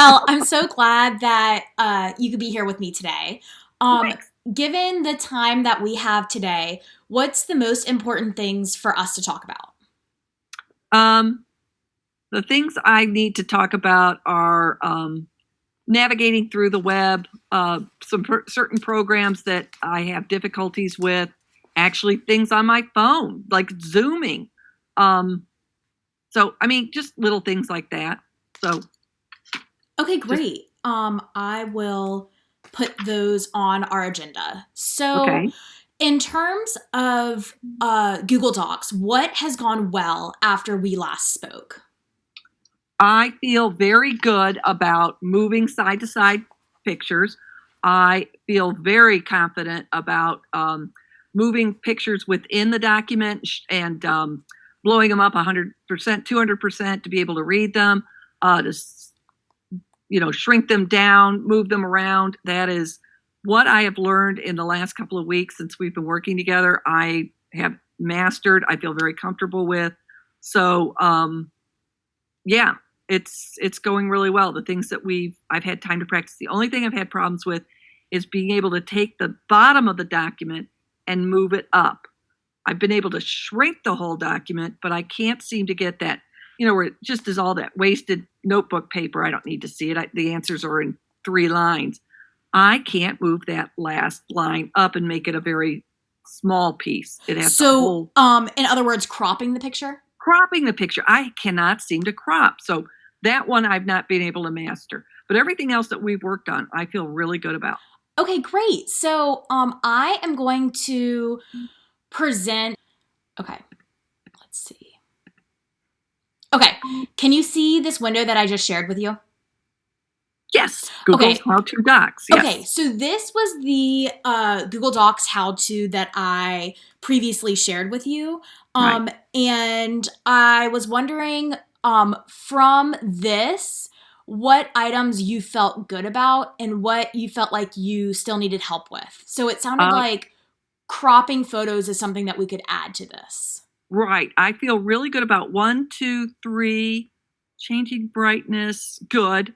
Well, I'm so glad that you could be here with me today. Well, Um, thanks. Given the time that we have today, what's the most important things for us to talk about? Um, the things I need to talk about are navigating through the web, certain programs that I have difficulties with, actually things on my phone, like Zooming. Um, I mean, just little things like that. So, Okay, just great. I will put those on our agenda. So, okay. in terms of Google Docs, what has gone well after we last spoke? I feel very good about moving side to side pictures. I feel very confident about moving pictures within the document and blowing them up 100%, 200% to be able to read them, to shrink them down, move them around. That is what I have learned in the last couple of weeks since we've been working together. I have mastered. I feel very comfortable with. So, yeah, it's going really well. The things that I've had time to practice. The only thing I've had problems with is being able to take the bottom of the document and move it up. I've been able to shrink the whole document, but I can't seem to get that, where it just is all that wasted notebook paper. I don't need to see it. The answers are in 3 lines. I can't move that last line up and make it a very small piece. It has the So, whole in other words, cropping the picture? cropping the picture. I cannot seem to crop. So that one I've not been able to master. But everything else that we've worked on, I feel really good about. Okay, great. So, I am going to present. Okay, let's see. Okay, can you see this window that I just shared with you? Yes, Google's Okay, How to Docs. okay. Yes, So this was the Google Docs how-to that I previously shared with you, right. and I was wondering from this what items you felt good about and what you felt like you still needed help with. So it sounded Uh, like cropping photos is something that we could add to this. right. I feel really good about 1, 2, 3, changing brightness. Good.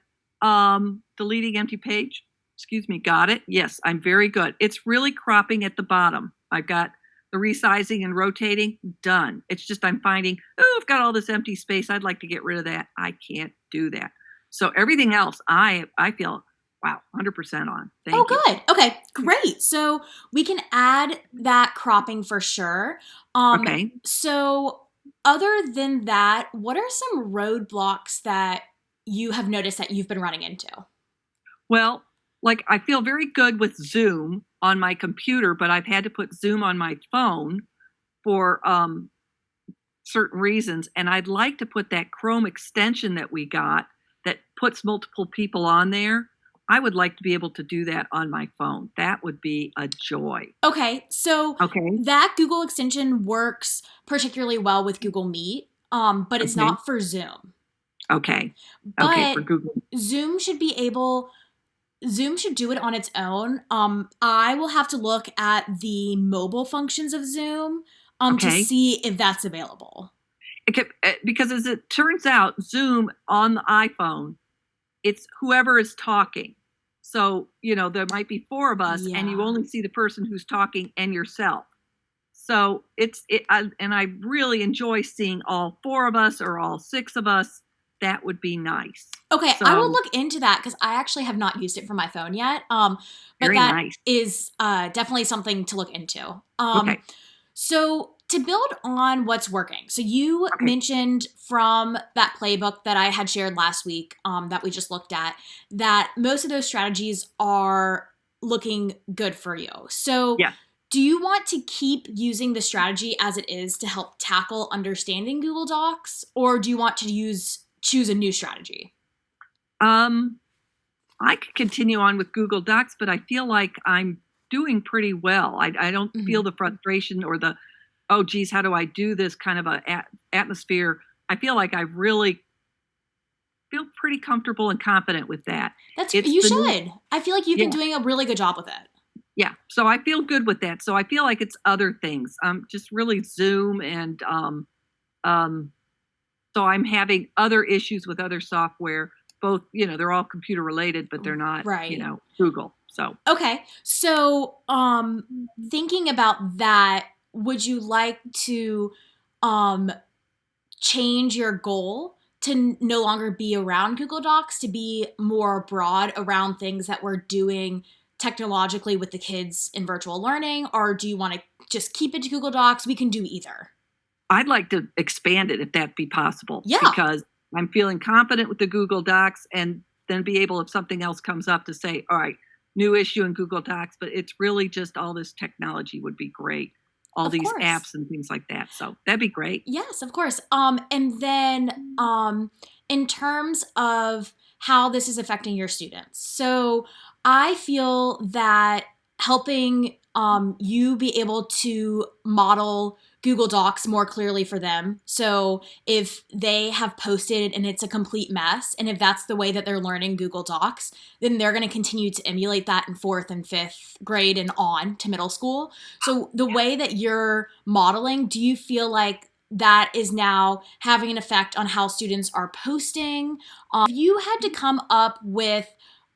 Deleting empty page. Excuse me. Got it. Yes, I'm very good. It's really cropping at the bottom. I've got the resizing and rotating done. It's just I'm finding, oh, I've got all this empty space. I'd like to get rid of that. I can't do that. So everything else, I feel wow, 100% on. Oh, Thank you. good. Okay, great. So we can add that cropping for sure. Okay. So other than that, what are some roadblocks that you have noticed that you've been running into? Well, like I feel very good with Zoom on my computer, but I've had to put Zoom on my phone for certain reasons. And I'd like to put that Chrome extension that we got that puts multiple people on there. I would like to be able to do that on my phone. That would be a joy. Okay, so Okay. that Google extension works particularly well with Google Meet, but it's Okay. not for Zoom. Okay. Okay. But For Google. Zoom should be able Zoom should do it on its own. I will have to look at the mobile functions of Zoom to Okay. see if that's available. Because as it turns out, Zoom on the iPhone, it's whoever is talking. So, there might be 4 of us and you Yeah. only see the person who's talking and yourself. So and I really enjoy seeing all 4 of us or all 6 of us. That would be nice. Okay, I will So look into that because I actually have not used it for my phone yet. But very that nice. is definitely something to look into. Okay. So to build on what's working, so you Okay. mentioned from that playbook that I had shared last week, that we just looked at, that most of those strategies are looking good for you. So Yeah. do you want to keep using the strategy as it is to help tackle understanding Google Docs, or do you want to choose a new strategy? Um, I could continue on with Google Docs, but I feel like I'm doing pretty well. I don't feel Mhm. the frustration or the, oh, geez, how do I do this kind of atmosphere. I feel like I really feel pretty comfortable and confident with that. It's You the new, should. I feel like you've been yeah, doing a really good job with it. yeah. So I feel good with that. So I feel like it's other things. Just really Zoom um, so I'm having other issues with other software, both, they're all computer related, but they're not, Right. Google. So, Okay. So, thinking about that, would you like to um change your goal to no longer be around Google Docs, to be more broad around things that we're doing technologically with the kids in virtual learning? Or do you want to just keep it to Google Docs? We can do either. I'd like to expand it if that be possible. Yeah. Because I'm feeling confident with the Google Docs, and then be able, if something else comes up, to say, all right, new issue in Google Docs, but it's really just all this technology would be great. All Of these course. apps and things like that. So that'd be great. Yes, of course. And then in terms of how this is affecting your students. So I feel that helping you be able to model Google Docs more clearly for them. So if they have posted and it's a complete mess, and if that's the way that they're learning Google Docs, then they're going to continue to emulate that in fourth and fifth grade and on to middle school. So the way that you're modeling, do you feel like that is now having an effect on how students are posting? If you had to come up with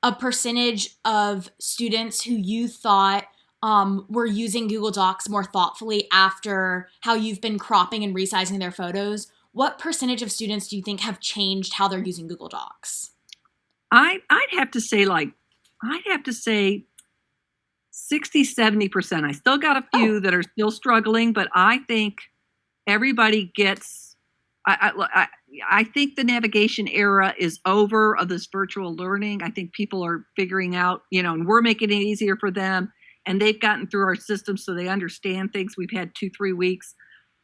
a percentage of students who you thought were using Google Docs more thoughtfully after how you've been cropping and resizing their photos, what percentage of students do you think have changed how they're using Google Docs? I'd have to say 60, 70%. I still got a few that are still struggling, but I think everybody gets, I think the navigation era is over of this virtual learning. I think people are figuring out, and we're making it easier for them, and they've gotten through our system so they understand things. We've had 2-3 weeks,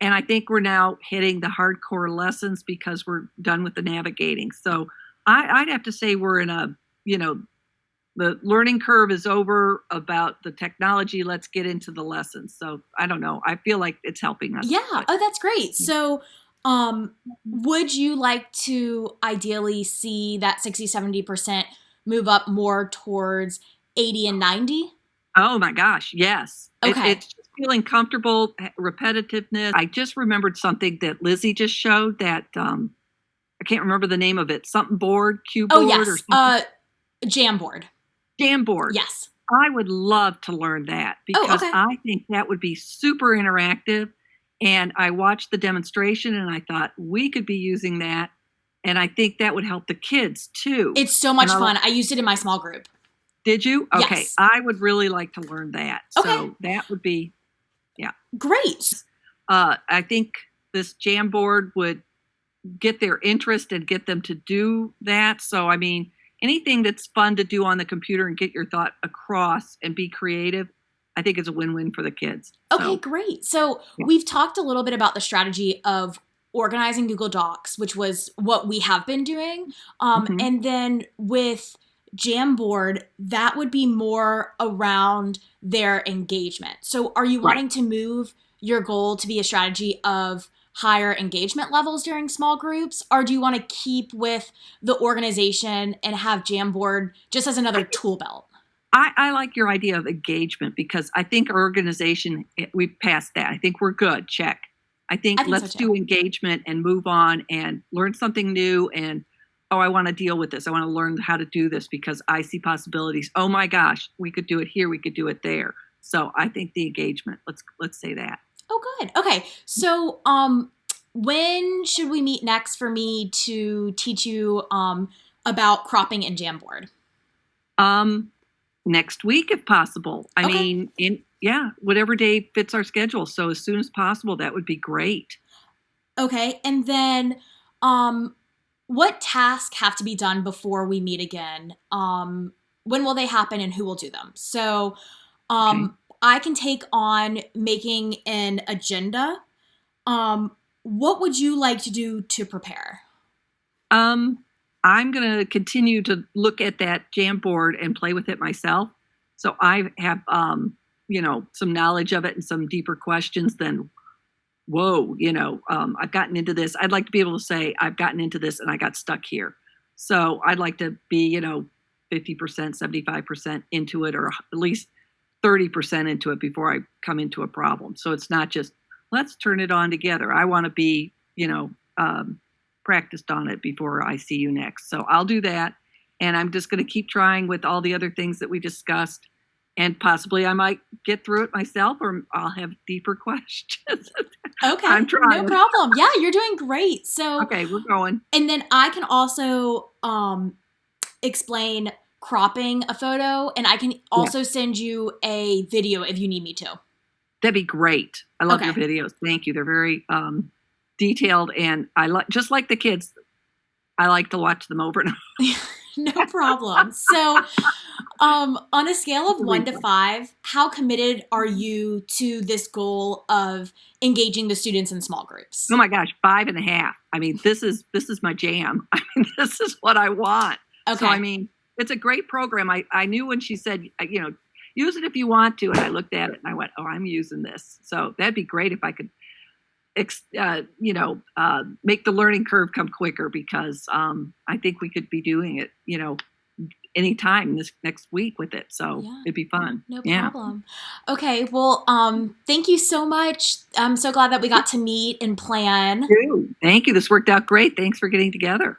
and I think we're now hitting the hardcore lessons because we're done with the navigating. So I'd have to say we're in a, the learning curve is over about the technology. Let's get into the lessons. So I don't know. I feel like it's helping us. Yeah. Oh, that's great. So would you like to ideally see that 60, 70% move up more towards 80 and 90? Oh my gosh, yes. Okay. It's just feeling comfortable, repetitiveness. I just remembered something that Lizzie just showed that I can't remember the name of it. Something board, cube board, or something. Jamboard. Jamboard. Yes. I would love to learn that because I think that would be super interactive. And I watched the demonstration and I thought we could be using that. And I think that would help the kids too. It's so much fun. I used it in my small group. Did you? Okay. Yes. I would really like to learn that. Okay. So that would be, Great. I think this Jamboard would get their interest and get them to do that. So, I mean, anything that's fun to do on the computer and get your thought across and be creative, I think is a win-win for the kids. Okay, great. So we've talked a little bit about the strategy of organizing Google Docs, which was what we have been doing. And then with Jamboard, that would be more around their engagement. So are you wanting to move your goal to be a strategy of higher engagement levels during small groups, or do you want to keep with the organization and have Jamboard just as another tool belt? I like your idea of engagement because I think our organization, we've passed that. I think we're good. Check. I think let's do engagement and move on and learn something new. And, I want to deal with this. I want to learn how to do this because I see possibilities. Oh my gosh, we could do it here. We could do it there. So I think the engagement, let's say that. Oh, good. Okay. So, when should we meet next for me to teach you about cropping in Jamboard? Next week, if possible. I mean, whatever day fits our schedule. So as soon as possible, that would be great. Okay. And then, what tasks have to be done before we meet again? When will they happen and who will do them? So, I can take on making an agenda. What would you like to do to prepare? I'm going to continue to look at that Jamboard and play with it myself. So I have, some knowledge of it and some deeper questions than, whoa, I've gotten into this. I'd like to be able to say I've gotten into this and I got stuck here. So I'd like to be, 50%, 75% into it, or at least 30% into it before I come into a problem. So it's not just, let's turn it on together. I want to be, practiced on it before I see you next. So I'll do that. And I'm just going to keep trying with all the other things that we discussed. And possibly I might get through it myself, or I'll have deeper questions. Okay. I'm trying. No problem. Yeah, you're doing great. So, Okay, we're going. and then I can also explain cropping a photo, and I can also send you a video if you need me to. That'd be great. I love your Okay. videos. Thank you. They're very detailed, and I like, just like the kids, I like to watch them over and over. No problem. So, on a scale of 1 to 5, how committed are you to this goal of engaging the students in small groups? Oh my gosh, 5.5. I mean, this is my jam. I mean, this is what I want. Okay. So, I mean, it's a great program. I knew when she said, you know, use it if you want to. And I looked at it and I went, oh, I'm using this. So that'd be great if I could, make the learning curve come quicker, because I think we could be doing it, you know, anytime this next week with it. So it'd be fun. No problem. Okay. Well, thank you so much. I'm so glad that we got to meet and plan. Thank you. This worked out great. Thanks for getting together.